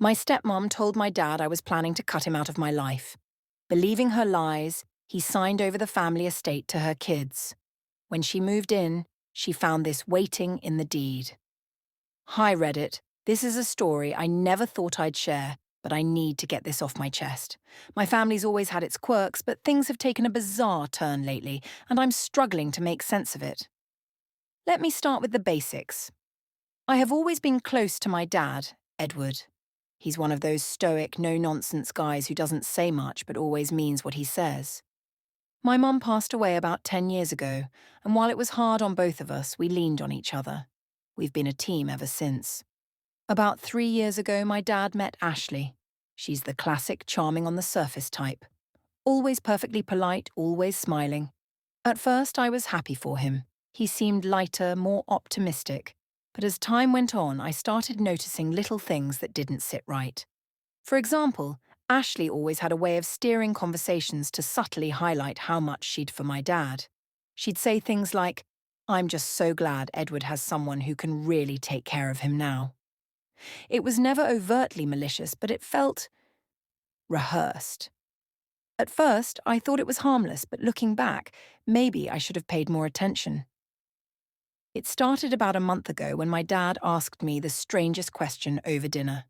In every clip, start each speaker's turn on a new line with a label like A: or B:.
A: My stepmom told my dad I was planning to cut him out of my life. Believing her lies, he signed over the family estate to her kids. When she moved in, she found this waiting in the deed. Hi Reddit, this is a story I never thought I'd share, but I need to get this off my chest. My family's always had its quirks, but things have taken a bizarre turn lately, and I'm struggling to make sense of it. Let me start with the basics. I have always been close to my dad, Edward. He's one of those stoic, no-nonsense guys who doesn't say much but always means what he says. My mum passed away about 10 years ago, and while it was hard on both of us, we leaned on each other. We've been a team ever since. About 3 years ago, my dad met Ashley. She's the classic charming on the surface type. Always perfectly polite, always smiling. At first, I was happy for him. He seemed lighter, more optimistic. But as time went on, I started noticing little things that didn't sit right. For example, Ashley always had a way of steering conversations to subtly highlight how much she'd for my dad. She'd say things like, "I'm just so glad Edward has someone who can really take care of him now." It was never overtly malicious, but it felt rehearsed. At first, I thought it was harmless, but looking back, maybe I should have paid more attention. It started about a month ago when my dad asked me the strangest question over dinner.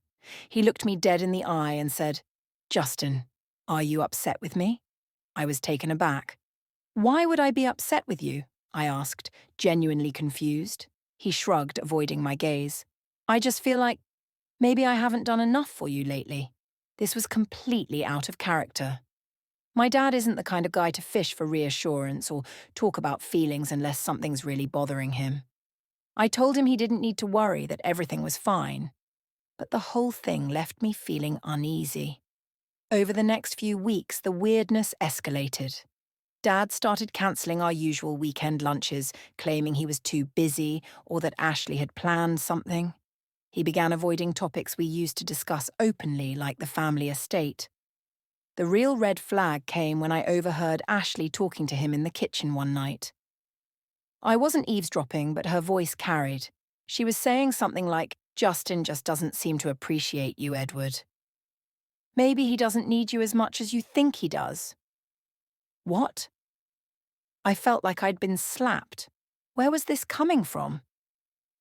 A: He looked me dead in the eye and said, "Justin, are you upset with me?" I was taken aback. "Why would I be upset with you?" I asked, genuinely confused. He shrugged, avoiding my gaze. "I just feel like maybe I haven't done enough for you lately." This was completely out of character. My dad isn't the kind of guy to fish for reassurance or talk about feelings unless something's really bothering him. I told him he didn't need to worry, that everything was fine. But the whole thing left me feeling uneasy. Over the next few weeks, the weirdness escalated. Dad started cancelling our usual weekend lunches, claiming he was too busy or that Ashley had planned something. He began avoiding topics we used to discuss openly, like the family estate. The real red flag came when I overheard Ashley talking to him in the kitchen one night. I wasn't eavesdropping, but her voice carried. She was saying something like, "Justin just doesn't seem to appreciate you, Edward. Maybe he doesn't need you as much as you think he does." What? I felt like I'd been slapped. Where was this coming from?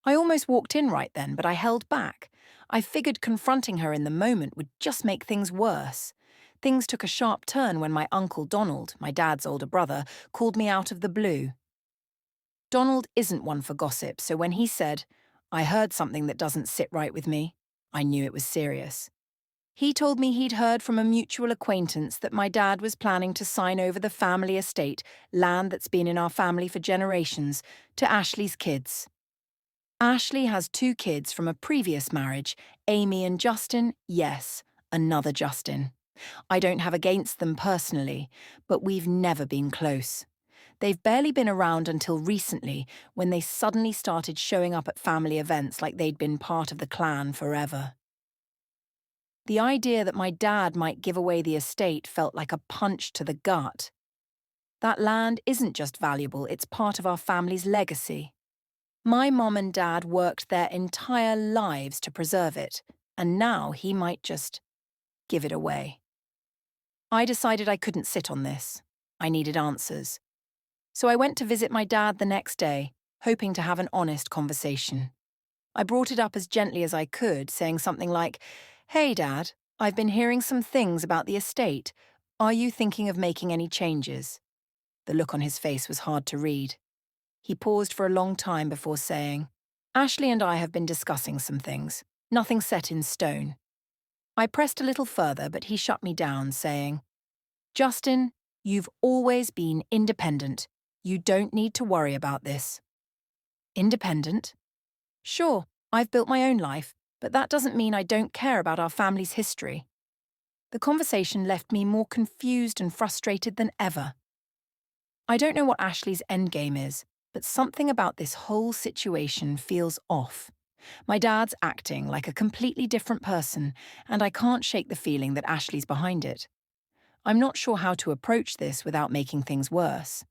A: I almost walked in right then, but I held back. I figured confronting her in the moment would just make things worse. Things took a sharp turn when my uncle Donald, my dad's older brother, called me out of the blue. Donald isn't one for gossip, so when he said, "I heard something that doesn't sit right with me," I knew it was serious. He told me he'd heard from a mutual acquaintance that my dad was planning to sign over the family estate, land that's been in our family for generations, to Ashley's kids. Ashley has 2 kids from a previous marriage, Amy and Justin, yes, another Justin. I don't have against them personally, but we've never been close. They've barely been around until recently, when they suddenly started showing up at family events like they'd been part of the clan forever. The idea that my dad might give away the estate felt like a punch to the gut. That land isn't just valuable, it's part of our family's legacy. My mom and dad worked their entire lives to preserve it, and now he might just give it away. I decided I couldn't sit on this. I needed answers. So I went to visit my dad the next day, hoping to have an honest conversation. I brought it up as gently as I could, saying something like, "Hey, Dad, I've been hearing some things about the estate. Are you thinking of making any changes?" The look on his face was hard to read. He paused for a long time before saying, "Ashley and I have been discussing some things. Nothing set in stone." I pressed a little further, but he shut me down, saying, "Justin, you've always been independent. You don't need to worry about this." Independent? Sure, I've built my own life, but that doesn't mean I don't care about our family's history. The conversation left me more confused and frustrated than ever. I don't know what Ashley's endgame is, but something about this whole situation feels off. My dad's acting like a completely different person, and I can't shake the feeling that Ashley's behind it. I'm not sure how to approach this without making things worse.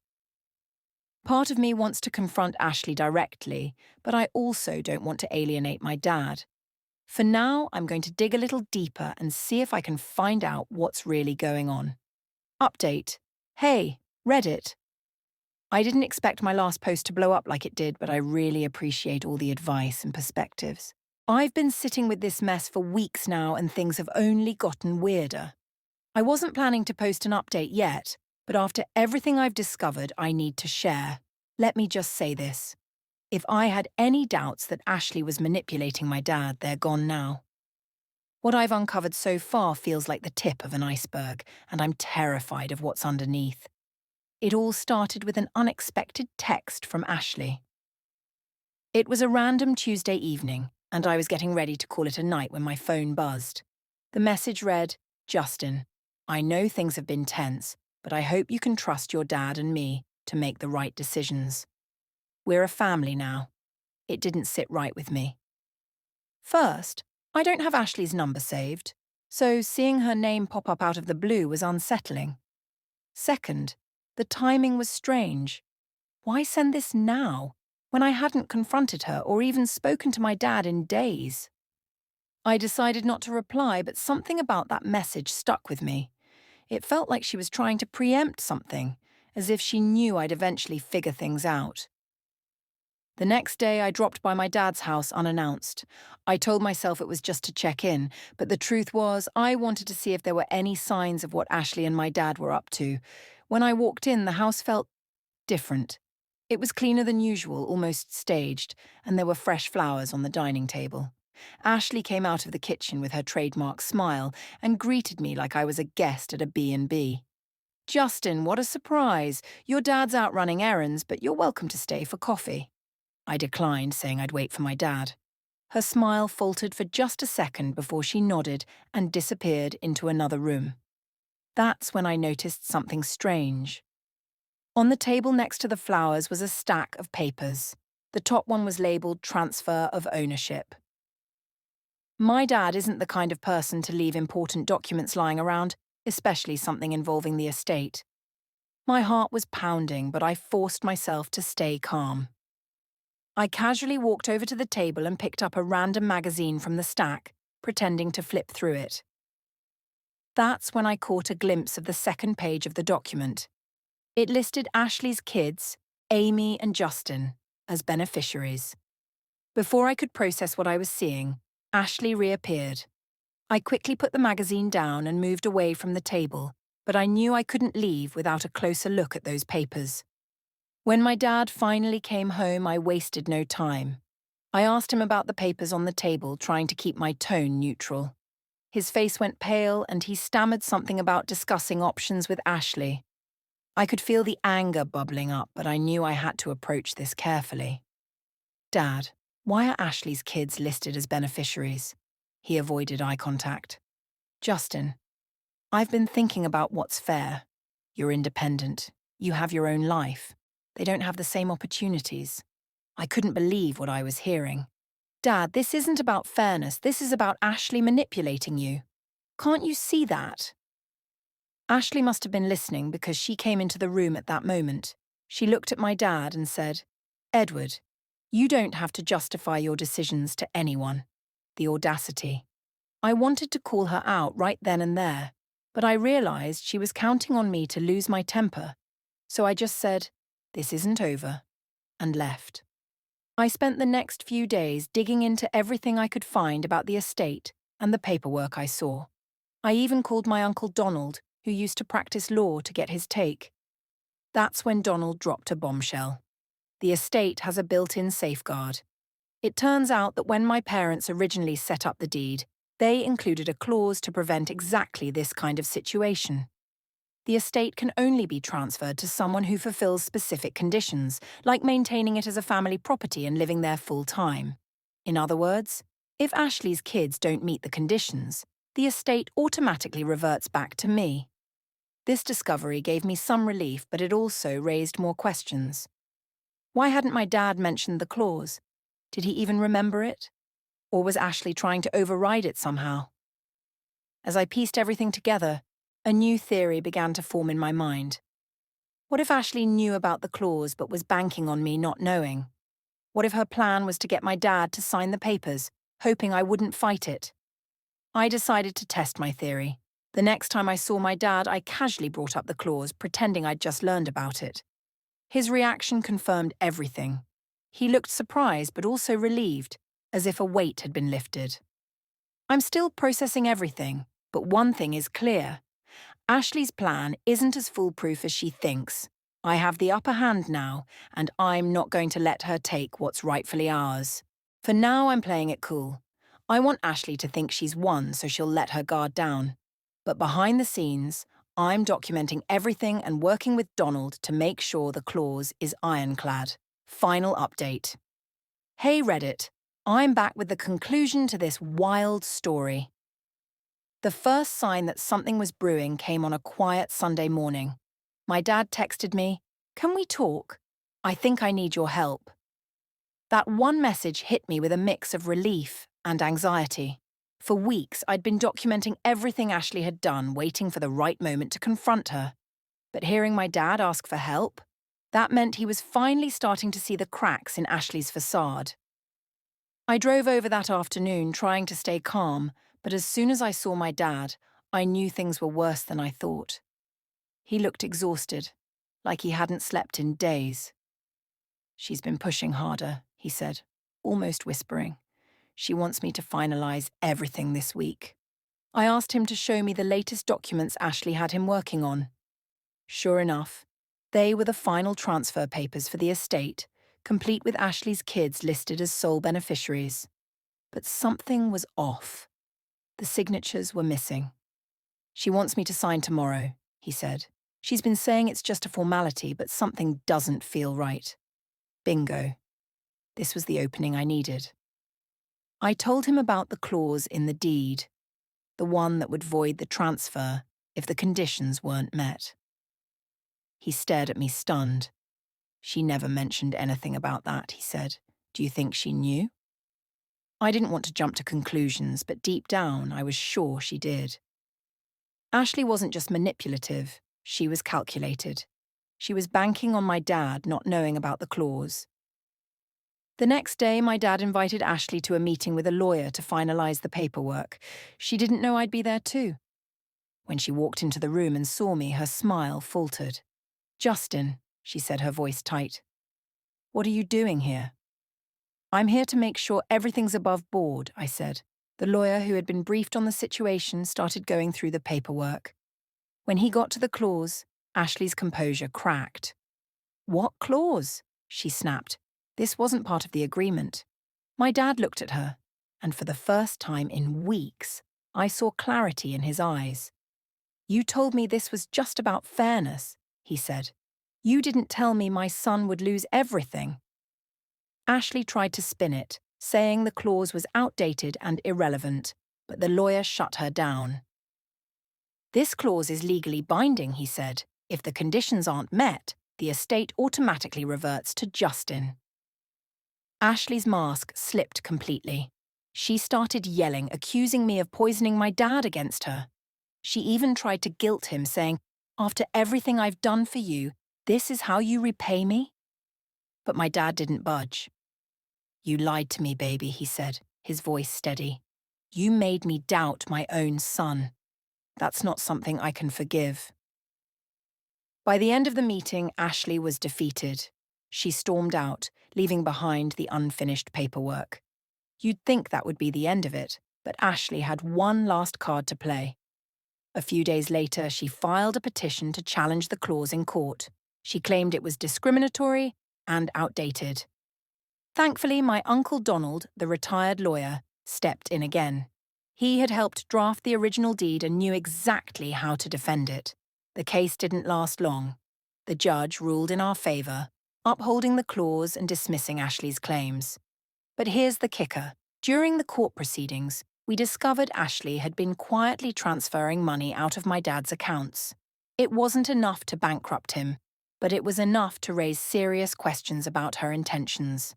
A: Part of me wants to confront Ashley directly, but I also don't want to alienate my dad. For now, I'm going to dig a little deeper and see if I can find out what's really going on. Update. Hey, Reddit. I didn't expect my last post to blow up like it did, but I really appreciate all the advice and perspectives. I've been sitting with this mess for weeks now and things have only gotten weirder. I wasn't planning to post an update yet, but after everything I've discovered, I need to share. Let me just say this. If I had any doubts that Ashley was manipulating my dad, they're gone now. What I've uncovered so far feels like the tip of an iceberg, and I'm terrified of what's underneath. It all started with an unexpected text from Ashley. It was a random Tuesday evening, and I was getting ready to call it a night when my phone buzzed. The message read, "Justin, I know things have been tense, but I hope you can trust your dad and me to make the right decisions. We're a family now." It didn't sit right with me. First, I don't have Ashley's number saved, so seeing her name pop up out of the blue was unsettling. Second, the timing was strange. Why send this now, when I hadn't confronted her or even spoken to my dad in days? I decided not to reply, but something about that message stuck with me. It felt like she was trying to preempt something, as if she knew I'd eventually figure things out. The next day, I dropped by my dad's house unannounced. I told myself it was just to check in, but the truth was I wanted to see if there were any signs of what Ashley and my dad were up to. When I walked in, the house felt different. It was cleaner than usual, almost staged, and there were fresh flowers on the dining table. Ashley came out of the kitchen with her trademark smile and greeted me like I was a guest at a B&B. "Justin, what a surprise. Your dad's out running errands, but you're welcome to stay for coffee." I declined, saying I'd wait for my dad. Her smile faltered for just a second before she nodded and disappeared into another room. That's when I noticed something strange. On the table next to the flowers was a stack of papers. The top one was labeled Transfer of Ownership. My dad isn't the kind of person to leave important documents lying around, especially something involving the estate. My heart was pounding, but I forced myself to stay calm. I casually walked over to the table and picked up a random magazine from the stack, pretending to flip through it. That's when I caught a glimpse of the second page of the document. It listed Ashley's kids, Amy and Justin, as beneficiaries. Before I could process what I was seeing, Ashley reappeared. I quickly put the magazine down and moved away from the table, but I knew I couldn't leave without a closer look at those papers. When my dad finally came home, I wasted no time. I asked him about the papers on the table, trying to keep my tone neutral. His face went pale and he stammered something about discussing options with Ashley. I could feel the anger bubbling up, but I knew I had to approach this carefully. "Dad, why are Ashley's kids listed as beneficiaries?" He avoided eye contact. "Justin, I've been thinking about what's fair. You're independent. You have your own life. They don't have the same opportunities." I couldn't believe what I was hearing. "Dad, this isn't about fairness. This is about Ashley manipulating you. Can't you see that?" Ashley must have been listening because she came into the room at that moment. She looked at my dad and said, "Edward, you don't have to justify your decisions to anyone." The audacity. I wanted to call her out right then and there, but I realized she was counting on me to lose my temper. So I just said, "This isn't over," and left. I spent the next few days digging into everything I could find about the estate and the paperwork I saw. I even called my Uncle Donald, who used to practice law, to get his take. That's when Donald dropped a bombshell. The estate has a built-in safeguard. It turns out that when my parents originally set up the deed, they included a clause to prevent exactly this kind of situation. The estate can only be transferred to someone who fulfills specific conditions, like maintaining it as a family property and living there full-time. In other words, if Ashley's kids don't meet the conditions, the estate automatically reverts back to me. This discovery gave me some relief, but it also raised more questions. Why hadn't my dad mentioned the clause? Did he even remember it? Or was Ashley trying to override it somehow? As I pieced everything together, a new theory began to form in my mind. What if Ashley knew about the clause but was banking on me not knowing? What if her plan was to get my dad to sign the papers, hoping I wouldn't fight it. I decided to test my theory. The next time I saw my dad, I casually brought up the clause, pretending I'd just learned about it. His reaction confirmed everything. He looked surprised but also relieved, as if a weight had been lifted. I'm still processing everything, but one thing is clear. Ashley's plan isn't as foolproof as she thinks. I have the upper hand now, and I'm not going to let her take what's rightfully ours. For now, I'm playing it cool. I want Ashley to think she's won, so she'll let her guard down. But behind the scenes, I'm documenting everything and working with Donald to make sure the clause is ironclad. Final update. Hey Reddit, I'm back with the conclusion to this wild story. The first sign that something was brewing came on a quiet Sunday morning. My dad texted me, "Can we talk? I think I need your help." That one message hit me with a mix of relief and anxiety. For weeks, I'd been documenting everything Ashley had done, waiting for the right moment to confront her. But hearing my dad ask for help, that meant he was finally starting to see the cracks in Ashley's facade. I drove over that afternoon trying to stay calm, but as soon as I saw my dad, I knew things were worse than I thought. He looked exhausted, like he hadn't slept in days. "She's been pushing harder," he said, almost whispering. "She wants me to finalize everything this week." I asked him to show me the latest documents Ashley had him working on. Sure enough, they were the final transfer papers for the estate, complete with Ashley's kids listed as sole beneficiaries. But something was off. The signatures were missing. "She wants me to sign tomorrow," he said. "She's been saying it's just a formality, but something doesn't feel right." Bingo. This was the opening I needed. I told him about the clause in the deed, the one that would void the transfer if the conditions weren't met. He stared at me stunned. "She never mentioned anything about that," he said. "Do you think she knew?" I didn't want to jump to conclusions, but deep down I was sure she did. Ashley wasn't just manipulative, she was calculated. She was banking on my dad not knowing about the clause. The next day, my dad invited Ashley to a meeting with a lawyer to finalize the paperwork. She didn't know I'd be there too. When she walked into the room and saw me, her smile faltered. "Justin," she said, her voice tight. "What are you doing here?" "I'm here to make sure everything's above board," I said. The lawyer, who had been briefed on the situation, started going through the paperwork. When he got to the clause, Ashley's composure cracked. "What clause?" she snapped. "This wasn't part of the agreement." My dad looked at her, and for the first time in weeks, I saw clarity in his eyes. "You told me this was just about fairness," he said. "You didn't tell me my son would lose everything." Ashley tried to spin it, saying the clause was outdated and irrelevant, but the lawyer shut her down. "This clause is legally binding," he said. "If the conditions aren't met, the estate automatically reverts to Justin." Ashley's mask slipped completely. She started yelling, accusing me of poisoning my dad against her. She even tried to guilt him, saying, "After everything I've done for you, this is how you repay me?" But my dad didn't budge. "You lied to me, baby," he said, his voice steady. "You made me doubt my own son. That's not something I can forgive." By the end of the meeting, Ashley was defeated. She stormed out, leaving behind the unfinished paperwork. You'd think that would be the end of it, but Ashley had one last card to play. A few days later, she filed a petition to challenge the clause in court. She claimed it was discriminatory and outdated. Thankfully, my Uncle Donald, the retired lawyer, stepped in again. He had helped draft the original deed and knew exactly how to defend it. The case didn't last long. The judge ruled in our favor, upholding the clause and dismissing Ashley's claims. But here's the kicker. During the court proceedings, we discovered Ashley had been quietly transferring money out of my dad's accounts. It wasn't enough to bankrupt him, but it was enough to raise serious questions about her intentions.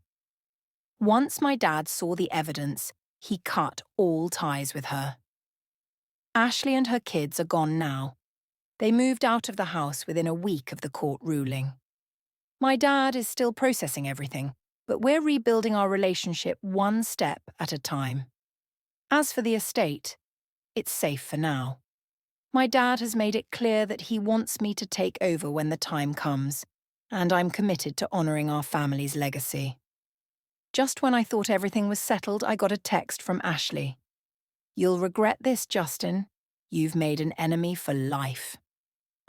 A: Once my dad saw the evidence, he cut all ties with her. Ashley and her kids are gone now. They moved out of the house within a week of the court ruling. My dad is still processing everything, but we're rebuilding our relationship one step at a time. As for the estate, it's safe for now. My dad has made it clear that he wants me to take over when the time comes, and I'm committed to honouring our family's legacy. Just when I thought everything was settled, I got a text from Ashley. "You'll regret this, Justin. You've made an enemy for life."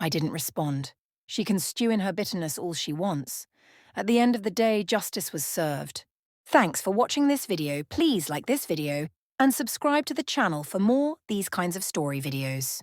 A: I didn't respond. She can stew in her bitterness all she wants. At the end of the day, justice was served. Thanks for watching this video. Please like this video and subscribe to the channel for more these kinds of story videos.